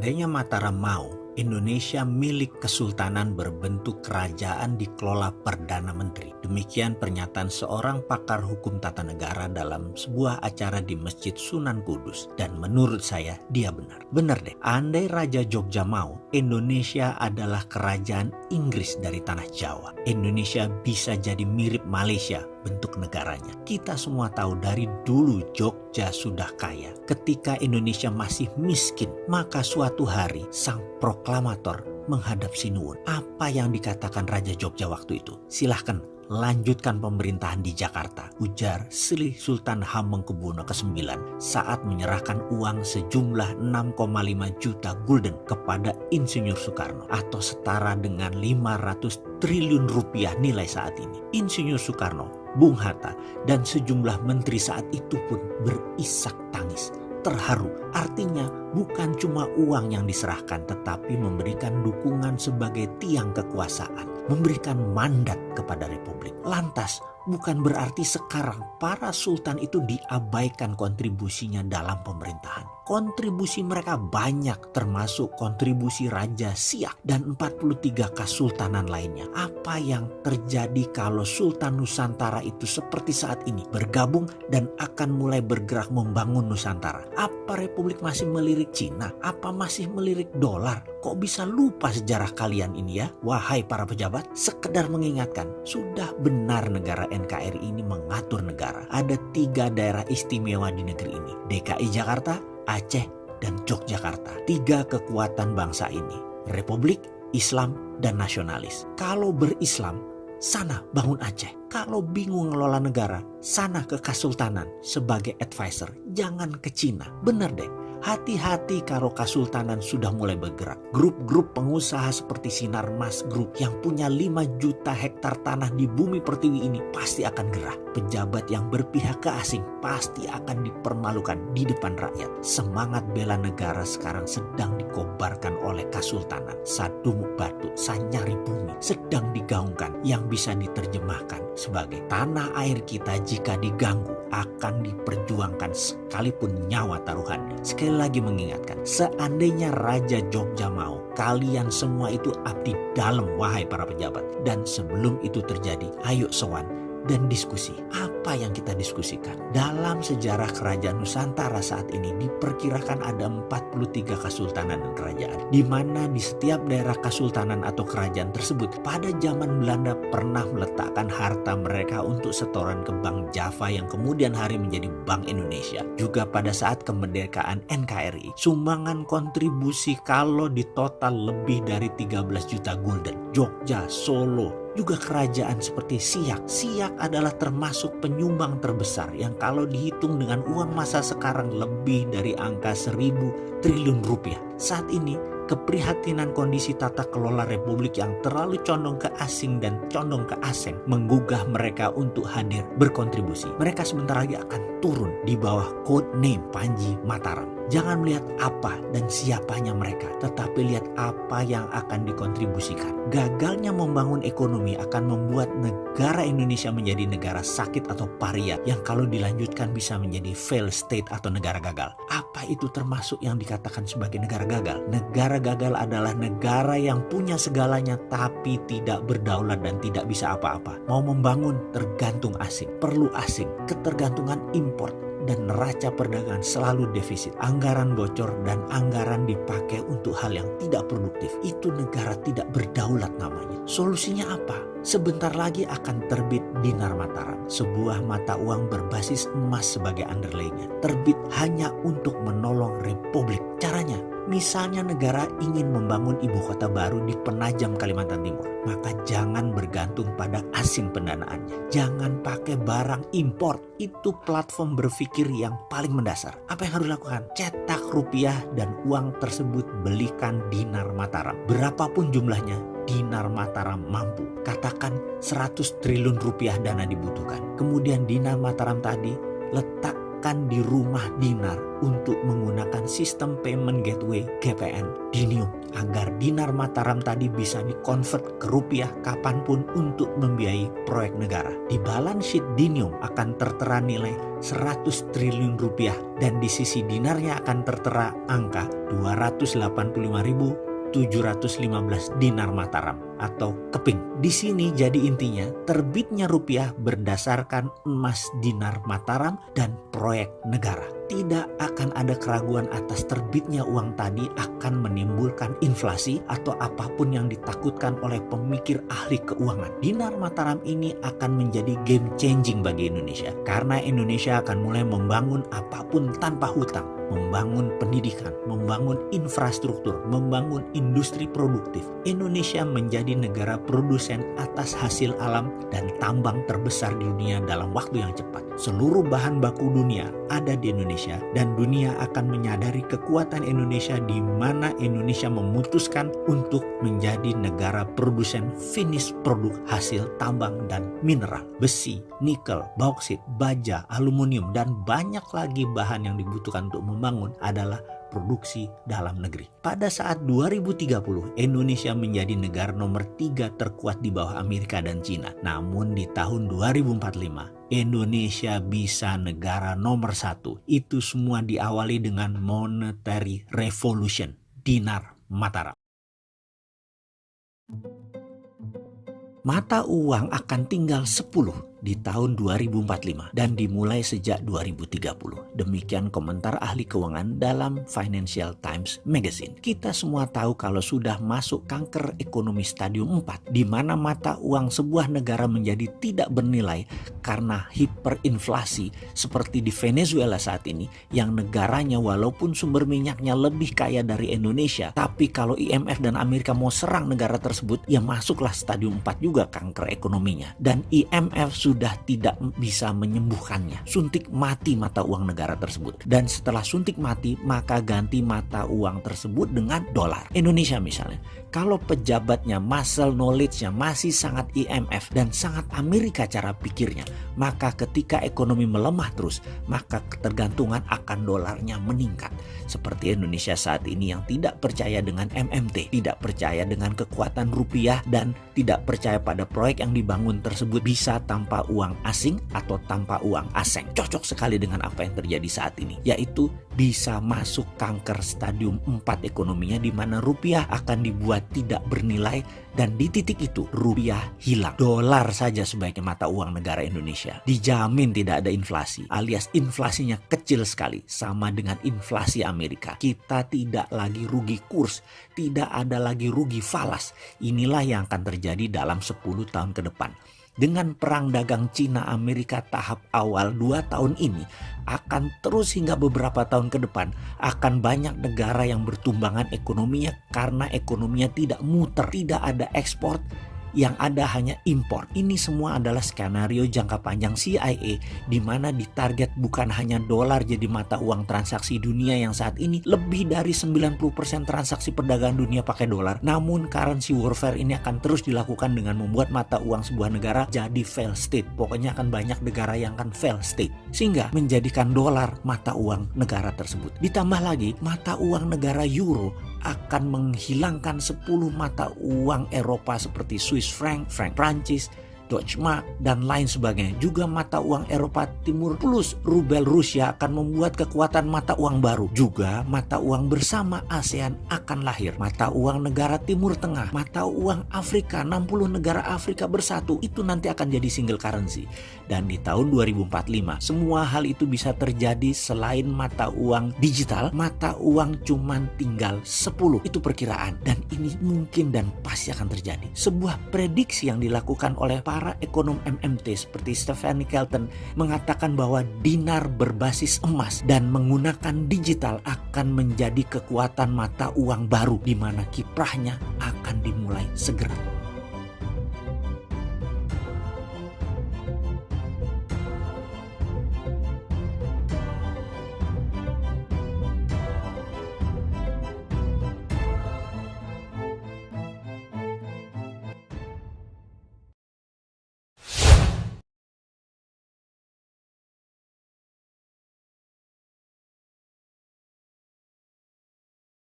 Seandainya Mataram mau, Indonesia milik kesultanan berbentuk kerajaan dikelola Perdana Menteri. Demikian pernyataan seorang pakar hukum tata negara dalam sebuah acara di Masjid Sunan Kudus. Dan menurut saya dia benar. Benar deh, andai Raja Jogja mau, Indonesia adalah kerajaan Inggris dari tanah Jawa. Indonesia bisa jadi mirip Malaysia bentuk negaranya. Kita semua tahu dari dulu Jogja sudah kaya. Ketika Indonesia masih miskin, maka suatu hari sang proklamator menghadap Sinuwun. Apa yang dikatakan Raja Jogja waktu itu? Silahkan lanjutkan pemerintahan di Jakarta, ujar Sri Sultan Hamengkubuwono ke-9 saat menyerahkan uang sejumlah 6,5 juta gulden kepada Insinyur Soekarno atau setara dengan 500 triliun rupiah nilai saat ini. Insinyur Soekarno, Bung Hatta, dan sejumlah menteri saat itu pun berisak tangis, terharu. Artinya bukan cuma uang yang diserahkan, tetapi memberikan dukungan sebagai tiang kekuasaan, memberikan mandat kepada Republik. Lantas bukan berarti sekarang para sultan itu diabaikan kontribusinya dalam pemerintahan. Kontribusi mereka banyak, termasuk kontribusi Raja Siak dan 43 kesultanan lainnya. Apa yang terjadi kalau Sultan Nusantara itu seperti saat ini bergabung dan akan mulai bergerak membangun Nusantara? Apa Republik masih melirik Cina? Apa masih melirik dolar? Kok bisa lupa sejarah kalian ini ya? Wahai para pejabat, sekedar mengingatkan, sudah benar negara NKRI ini mengatur negara. Ada 3 daerah istimewa di negeri ini, DKI Jakarta, Aceh, dan Yogyakarta. 3 kekuatan bangsa ini, Republik, Islam, dan nasionalis. Kalau berislam, sana bangun Aceh. Kalau bingung ngelola negara, sana ke Kesultanan sebagai advisor. Jangan ke Cina. Bener deh. Hati-hati kalau Kesultanan sudah mulai bergerak. Grup-grup pengusaha seperti Sinarmas Group yang punya 5 juta hektar tanah di bumi pertiwi ini pasti akan gerah. Pejabat yang berpihak ke asing pasti akan dipermalukan di depan rakyat. Semangat bela negara sekarang sedang dikobarkan oleh Kesultanan. Sadumuk Batu, Sanyari Bumi sedang digaungkan, yang bisa diterjemahkan sebagai tanah air kita jika diganggu akan diperjuangkan sekalipun nyawa taruhannya. Sekali lagi mengingatkan, seandainya Raja Jogja mau, kalian semua itu abdi dalam, wahai para pejabat. Dan sebelum itu terjadi, ayo sowan dan diskusi. Apa yang kita diskusikan? Dalam sejarah kerajaan Nusantara saat ini diperkirakan ada 43 kesultanan dan kerajaan, di mana di setiap daerah kesultanan atau kerajaan tersebut pada zaman Belanda pernah meletakkan harta mereka untuk setoran ke Bank Java yang kemudian hari menjadi Bank Indonesia. Juga pada saat kemerdekaan NKRI, sumbangan kontribusi kalau di total lebih dari 13 juta gulden. Jogja, Solo, juga kerajaan seperti Siak. Siak adalah termasuk penyumbang terbesar yang kalau dihitung dengan uang masa sekarang lebih dari angka 1.000 triliun rupiah. Saat ini keprihatinan kondisi tata kelola Republik yang terlalu condong ke asing dan condong ke asing menggugah mereka untuk hadir berkontribusi. Mereka sebentar lagi akan turun di bawah code name Panji Mataram. Jangan melihat apa dan siapanya mereka, tetapi lihat apa yang akan dikontribusikan. Gagalnya membangun ekonomi akan membuat negara Indonesia menjadi negara sakit atau paria yang kalau dilanjutkan bisa menjadi failed state atau negara gagal. Apa itu termasuk yang dikatakan sebagai negara gagal? Negara gagal adalah negara yang punya segalanya tapi tidak berdaulat dan tidak bisa apa-apa. Mau membangun tergantung asing, perlu asing, ketergantungan import, dan neraca perdagangan selalu defisit. Anggaran bocor dan anggaran dipakai untuk hal yang tidak produktif. Itu negara tidak berdaulat namanya. Solusinya apa? Sebentar lagi akan terbit dinar Mataram, sebuah mata uang berbasis emas sebagai underlay-nya. Terbit hanya untuk menolong Republik. Caranya, misalnya negara ingin membangun ibu kota baru di Penajam, Kalimantan Timur, maka jangan bergantung pada asing pendanaannya. Jangan pakai barang import. Itu platform berpikir yang paling mendasar. Apa yang harus dilakukan? Cetak rupiah dan uang tersebut belikan dinar Mataram. Berapapun jumlahnya, dinar Mataram mampu. Katakan 100 triliun rupiah dana dibutuhkan. Kemudian dinar Mataram tadi letak bahkan di rumah dinar untuk menggunakan sistem payment gateway GPN Dinium agar dinar Mataram tadi bisa dikonvert ke rupiah kapanpun untuk membiayai proyek negara. Di balance sheet Dinium akan tertera nilai 100 triliun rupiah dan di sisi dinarnya akan tertera angka 285.715 dinar Mataram atau keping. Di sini jadi intinya terbitnya rupiah berdasarkan emas dinar Mataram dan proyek negara. Tidak akan ada keraguan atas terbitnya uang tadi akan menimbulkan inflasi atau apapun yang ditakutkan oleh pemikir ahli keuangan. Dinar Mataram ini akan menjadi game changing bagi Indonesia karena Indonesia akan mulai membangun apapun tanpa hutang. Membangun pendidikan, membangun infrastruktur, membangun industri produktif. Indonesia menjadi negara produsen atas hasil alam dan tambang terbesar di dunia dalam waktu yang cepat. Seluruh bahan baku dunia ada di Indonesia dan dunia akan menyadari kekuatan Indonesia di mana Indonesia memutuskan untuk menjadi negara produsen finish produk hasil tambang dan mineral. Besi, nikel, bauksit, baja, aluminium, dan banyak lagi bahan yang dibutuhkan untuk membangun adalah produksi dalam negeri. Pada saat 2030, Indonesia menjadi negara nomor 3 terkuat di bawah Amerika dan Cina. Namun di tahun 2045, Indonesia bisa negara nomor 1. Itu semua diawali dengan monetary revolution, dinar Mataram. Mata uang akan tinggal 10 di tahun 2045 dan dimulai sejak 2030. Demikian komentar ahli keuangan dalam Financial Times Magazine. Kita semua tahu kalau sudah masuk kanker ekonomi stadium 4 di mana mata uang sebuah negara menjadi tidak bernilai karena hiperinflasi seperti di Venezuela saat ini yang negaranya walaupun sumber minyaknya lebih kaya dari Indonesia, tapi kalau IMF dan Amerika mau serang negara tersebut ya masuklah stadium 4 juga kanker ekonominya dan IMF sudah tidak bisa menyembuhkannya. Suntik mati mata uang negara tersebut. Dan setelah suntik mati, maka ganti mata uang tersebut dengan dolar. Indonesia misalnya, kalau pejabatnya, muscle knowledge-nya masih sangat IMF dan sangat Amerika cara pikirnya, maka ketika ekonomi melemah terus, maka ketergantungan akan dolarnya meningkat. Seperti Indonesia saat ini yang tidak percaya dengan MMT, tidak percaya dengan kekuatan rupiah, dan tidak percaya pada proyek yang dibangun tersebut bisa tanpa uang asing atau tanpa uang asing. Cocok sekali dengan apa yang terjadi saat ini, yaitu bisa masuk kanker stadium 4 ekonominya di mana rupiah akan dibuat tidak bernilai dan di titik itu rupiah hilang. Dolar saja sebagai mata uang negara Indonesia dijamin tidak ada inflasi alias inflasinya kecil sekali sama dengan inflasi Amerika. Kita tidak lagi rugi kurs, tidak ada lagi rugi falas. Inilah yang akan terjadi dalam 10 tahun ke depan. Dengan perang dagang Cina-Amerika tahap awal 2 tahun ini akan terus hingga beberapa tahun ke depan akan banyak negara yang bertumbangan ekonominya karena ekonominya tidak muter, tidak ada ekspor, yang ada hanya impor. Ini semua adalah skenario jangka panjang CIA di mana ditarget bukan hanya dolar jadi mata uang transaksi dunia yang saat ini lebih dari 90% transaksi perdagangan dunia pakai dolar. Namun currency warfare ini akan terus dilakukan dengan membuat mata uang sebuah negara jadi fail state. Pokoknya akan banyak negara yang akan fail state sehingga menjadikan dolar mata uang negara tersebut. Ditambah lagi mata uang negara euro akan menghilangkan 10 mata uang Eropa seperti Swiss franc, franc Prancis, Deutsche Mark, dan lain sebagainya. Juga mata uang Eropa Timur plus rubel Rusia akan membuat kekuatan mata uang baru. Juga mata uang bersama ASEAN akan lahir. Mata uang negara Timur Tengah, mata uang Afrika, 60 negara Afrika bersatu, itu nanti akan jadi single currency. Dan di tahun 2045, semua hal itu bisa terjadi selain mata uang digital, mata uang cuman tinggal 10. Itu perkiraan. Dan ini mungkin dan pasti akan terjadi. Sebuah prediksi yang dilakukan oleh para ekonom MMT seperti Stephanie Kelton mengatakan bahwa dinar berbasis emas dan menggunakan digital akan menjadi kekuatan mata uang baru di mana kiprahnya akan dimulai segera.